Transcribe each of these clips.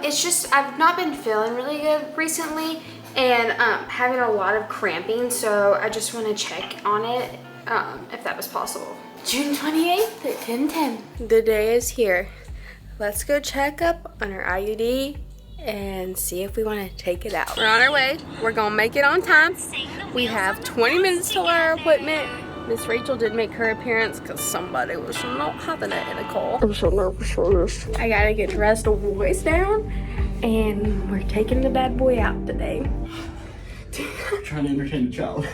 It's just I've not been feeling really good recently and having a lot of cramping, so I just want to check on it if that was possible. June 28th at 10:10. The day is here. Let's go check up on our IUD and see if we want to take it out. We're on our way. We're gonna make it on time. We have 20 minutes till our appointment. Miss Rachel did make her appearance because somebody was not having it in a call. I'm so nervous for this. I gotta get dressed, voice down, and we're taking the bad boy out today. Trying to entertain the child.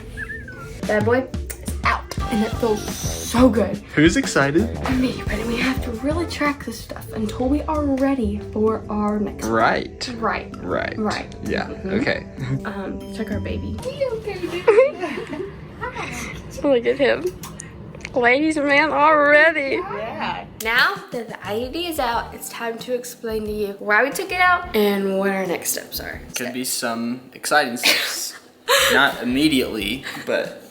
Bad boy is out, and it feels so good. Who's excited? Me, but we have to really track this stuff until we are ready for our next Right. Right. Yeah. Okay. Check our baby. Look at him. Ladies man already. Yeah. Now that the IUD is out, it's time to explain to you why we took it out and what our next steps are. Could be some exciting steps. Not immediately, but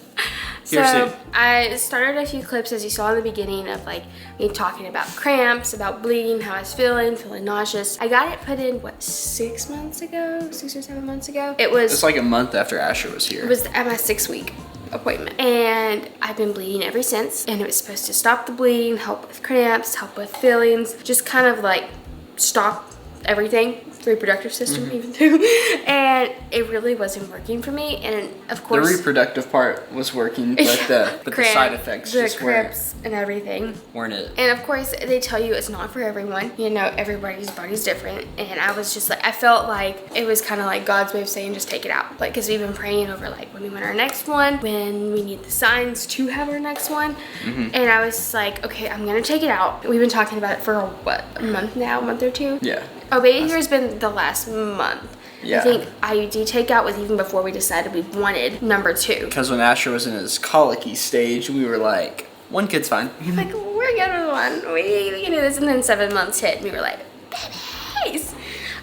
So I started a few clips, as you saw in the beginning, of like me talking about cramps, about bleeding, how I was feeling nauseous. I got it put in, what, 6 months ago? 6 or 7 months ago? It's like a month after Asher was here. It was at my 6-week appointment. And I've been bleeding ever since. And it was supposed to stop the bleeding, help with cramps, help with feelings, just kind of like stop everything. Reproductive system even too, and it really wasn't working for me. And of course the reproductive part was working, but the side effects just cramps and everything weren't it. And of course they tell you it's not for everyone, you know, everybody's body's different. And I was just like, I felt like it was kind of like God's way of saying just take it out, like, because we've been praying over like when we want our next one, when we need the signs to have our next one. And I was like, okay, I'm gonna take it out. We've been talking about it for a month now, a month or two. Yeah. Oh, baby here has been the last month. Yeah. I think IUD takeout was even before we decided we wanted number 2. Because when Asher was in his colicky stage, we were like, one kid's fine. Like, we're good with one. We can do this. And then 7 months hit and we were like, babies.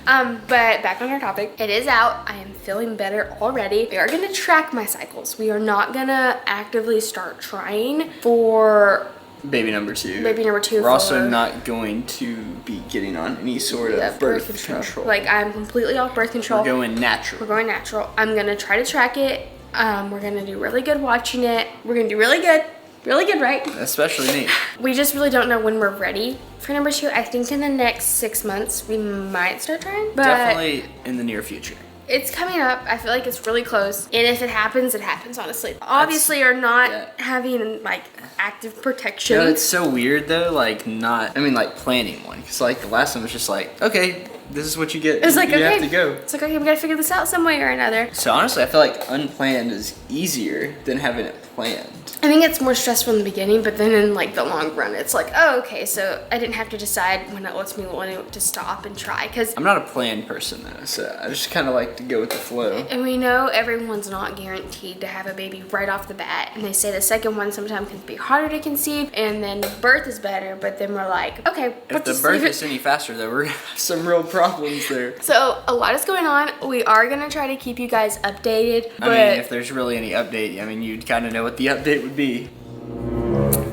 But back on our topic, it is out. I am feeling better already. We are going to track my cycles. We are not going to actively start trying for baby number 2. Baby number 2. We're also not going to be getting on any sort of birth control. Like, I'm completely off birth control. We're going natural. We're going natural. I'm going to try to track it. We're going to do really good watching it. We're going to do really good. Really good, right? Especially me. We just really don't know when we're ready for number 2. I think in the next 6 months, we might start trying. But definitely in the near future. It's coming up. I feel like it's really close. And if it happens, honestly. Obviously, you're not having, like, active protection. No, it's so weird, though, like, like, planning one. Because, like, the last one was just like, okay, this is what you get. It's like, you okay. have to go. It's like, okay, we gotta figure this out some way or another. So, honestly, I feel like unplanned is easier than having it planned. I think it's more stressful in the beginning, but then in like the long run, it's like, oh, okay, so I didn't have to decide when it lets me want to stop and try. Because I'm not a planned person though, so I just kind of like to go with the flow. And we know everyone's not guaranteed to have a baby right off the bat. And they say the second one sometimes can be harder to conceive, and then birth is better. But then we're like, okay, if the birth is any faster though, we're gonna have some real problems there. So a lot is going on. We are gonna try to keep you guys updated. I mean, if there's really any update, I mean, you'd kind of know what the update would be.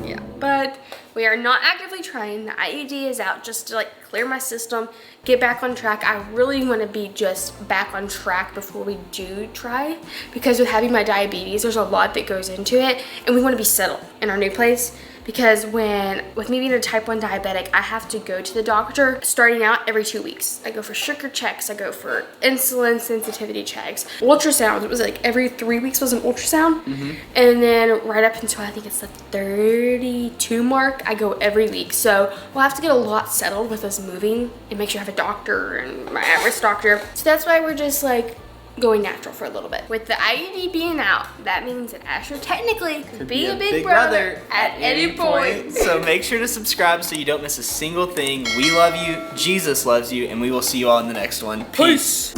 Yeah, but we are not actively trying. The IUD is out just to like clear my system, get back on track. I really want to be just back on track before we do try, because with having my diabetes, there's a lot that goes into it, and we want to be settled in our new place. Because with me being a type 1 diabetic, I have to go to the doctor starting out every 2 weeks. I go for sugar checks, I go for insulin sensitivity checks, ultrasounds. It was like every 3 weeks was an ultrasound. And then right up until I think it's the 32 mark, I go every week. So we'll have to get a lot settled with us moving and make sure I have a doctor and my average doctor. So that's why we're just like going natural for a little bit. With the IUD being out, that means that Asher technically could be a big brother at any point. So make sure to subscribe so you don't miss a single thing. We love you, Jesus loves you, and we will see you all in the next one. Peace.